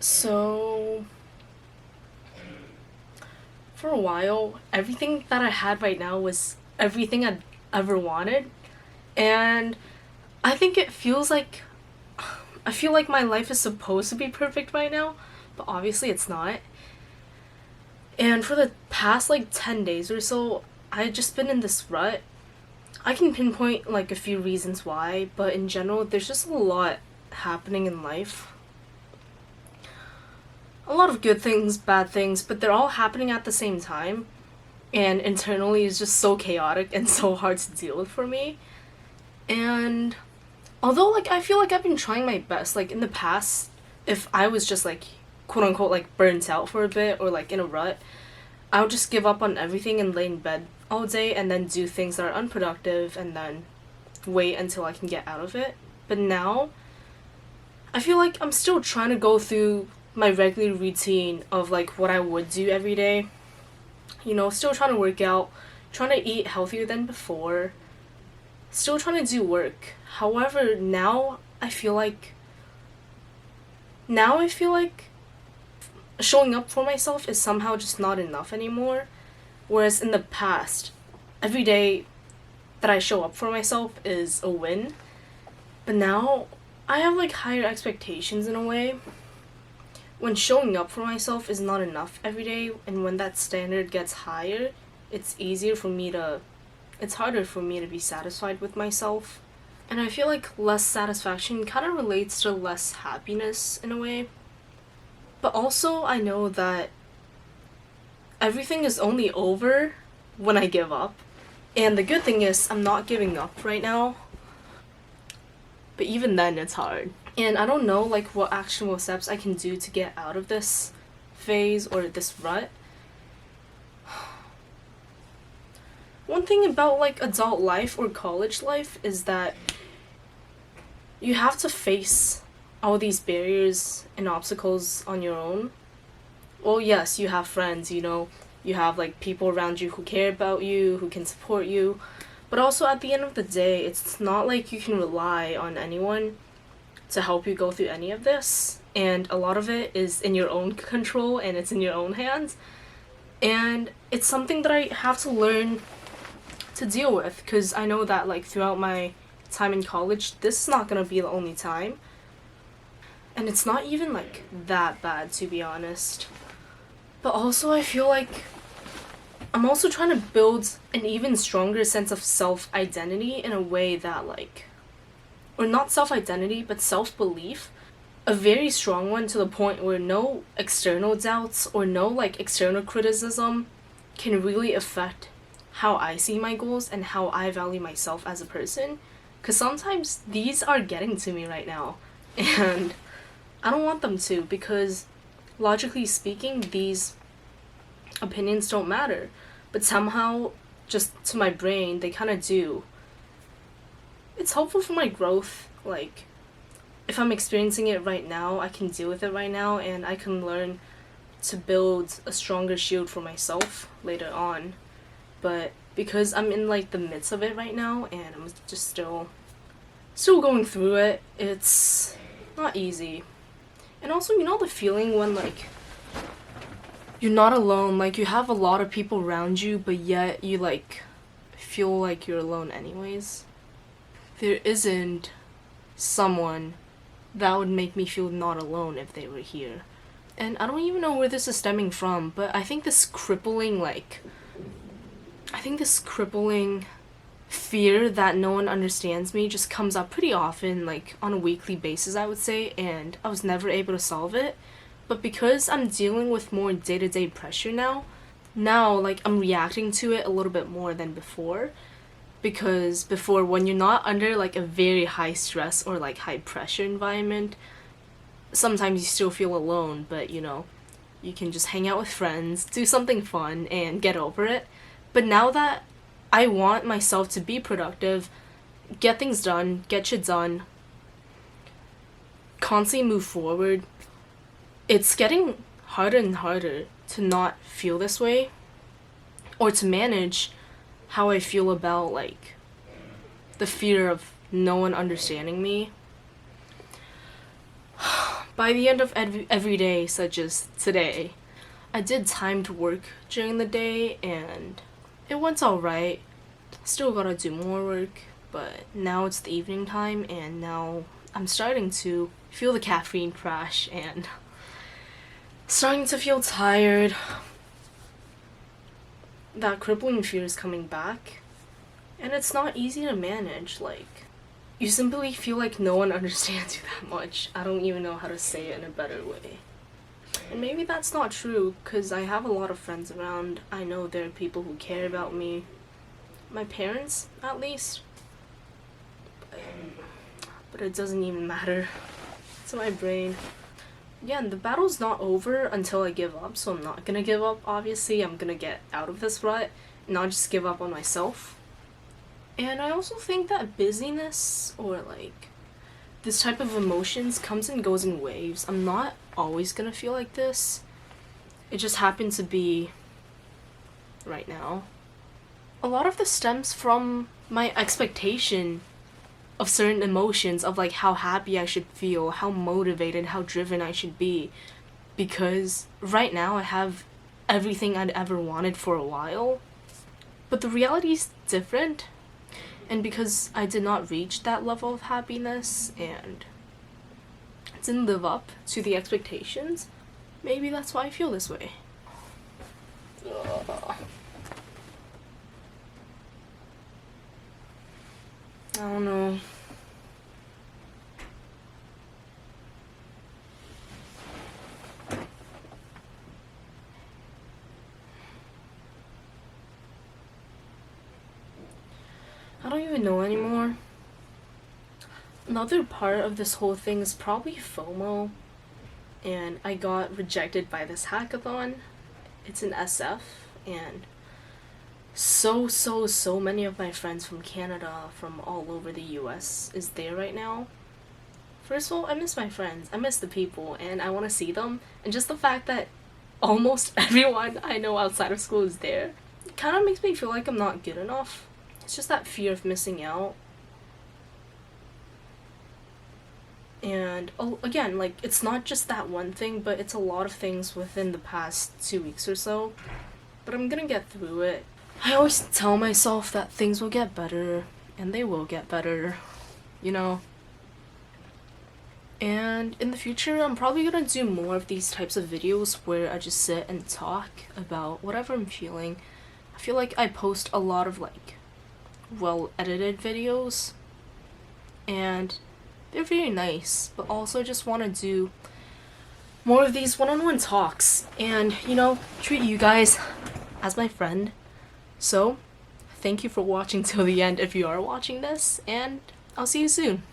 So, for a while, everything that I had right now was everything I'd ever wanted. And I think it feels like I feel like my life is supposed to be perfect right now, but obviously it's not. And for the past like 10 days or so, I've just been in this rut. I can pinpoint like a few reasons why, but in general, there's just a lot happening in life. A lot of good things, bad things, but they're all happening at the same time. And internally, it's just so chaotic and so hard to deal with for me. And although, like, I feel like I've been trying my best, like, in the past, if I was just, like, quote unquote, like, burnt out for a bit or, like, in a rut, I would just give up on everything and lay in bed all day and then do things that are unproductive and then wait until I can get out of it. But now, I feel like I'm still trying to go through my regular routine of like what I would do every day. You know, still trying to work out, trying to eat healthier than before, still trying to do work. However, now I feel like showing up for myself is somehow just not enough anymore. Whereas in the past, every day that I show up for myself is a win. But now I have like higher expectations in a way. When showing up for myself is not enough every day, and when that standard gets higher, it's easier for me to it's harder for me to be satisfied with myself. And I feel like less satisfaction kind of relates to less happiness in a way. But also, I know that everything is only over when I give up. And the good thing is, I'm not giving up right now. But even then, it's hard. And I don't know, like, what actionable steps I can do to get out of this phase or this rut. One thing about, like, adult life or college life is that you have to face all these barriers and obstacles on your own. Well, yes, you have friends, you know, you have, like, people around you who care about you, who can support you. But also, at the end of the day, it's not like you can rely on anyone to help you go through any of this. And a lot of it is in your own control and it's in your own hands. And it's something that I have to learn to deal with, because I know that, like, throughout my time in college, this is not gonna be the only time. And it's not even, like, that bad, to be honest. But also, I feel like I'm also trying to build an even stronger sense of self-identity in a way that, like, or not self-identity, but self-belief. A very strong one, to the point where no external doubts or no, like, external criticism can really affect how I see my goals and how I value myself as a person. Because sometimes these are getting to me right now. And I don't want them to, because logically speaking, these opinions don't matter. But somehow, just to my brain, they kind of do. It's helpful for my growth. Like, if I'm experiencing it right now, I can deal with it right now, and I can learn to build a stronger shield for myself later on. But because I'm in, like, the midst of it right now, and I'm just still going through it, it's not easy. And also, you know the feeling when, like, you're not alone, like, you have a lot of people around you, but yet you, like, feel like you're alone anyways? There isn't someone that would make me feel not alone if they were here. And I don't even know where this is stemming from, but I think this crippling fear that no one understands me just comes up pretty often, like, on a weekly basis, I would say, and I was never able to solve it. But because I'm dealing with more day-to-day pressure now, like, I'm reacting to it a little bit more than before. Because before, when you're not under, like, a very high stress or, like, high pressure environment, sometimes you still feel alone, but, you know, you can just hang out with friends, do something fun, and get over it. But now that I want myself to be productive, get things done, get shit done, constantly move forward, it's getting harder and harder to not feel this way, or to manage how I feel about, like, the fear of no one understanding me. By the end of every day, such as today, I did timed work during the day and it went alright. Still gotta do more work, but now it's the evening time and now I'm starting to feel the caffeine crash and starting to feel tired. That crippling fear is coming back, and it's not easy to manage. Like, you simply feel like no one understands you that much. I don't even know how to say it in a better way. And maybe that's not true, because I have a lot of friends around. I know there are people who care about me. My parents, at least. But it doesn't even matter to my brain. Yeah, and the battle's not over until I give up, so I'm not gonna give up, obviously. I'm gonna get out of this rut, not just give up on myself. And I also think that busyness, or like, this type of emotions comes and goes in waves. I'm not always gonna feel like this. It just happened to be right now. A lot of this stems from my expectation of certain emotions, of like how happy I should feel, how motivated, how driven I should be. Because right now I have everything I'd ever wanted for a while. But the reality is different. And because I did not reach that level of happiness and didn't live up to the expectations, maybe that's why I feel this way. Ugh. I don't know. I don't even know anymore. Another part of this whole thing is probably FOMO. And I got rejected by this hackathon. It's an SF, and so many of my friends from Canada, from all over the US, is there right now. First of all, I miss my friends, I miss the people, and I want to see them, and just the fact that almost everyone I know outside of school is there, it kind of makes me feel like I'm not good enough. It's just that fear of missing out. And again, like, it's not just that one thing, but it's a lot of things within the past 2 weeks or so. But I'm gonna get through it. I always tell myself that things will get better, and they will get better, you know? And in the future, I'm probably gonna do more of these types of videos where I just sit and talk about whatever I'm feeling. I feel like I post a lot of, like, well-edited videos, and they're very nice, but also just want to do more of these one-on-one talks and, you know, treat you guys as my friend. So, thank you for watching till the end if you are watching this, and I'll see you soon.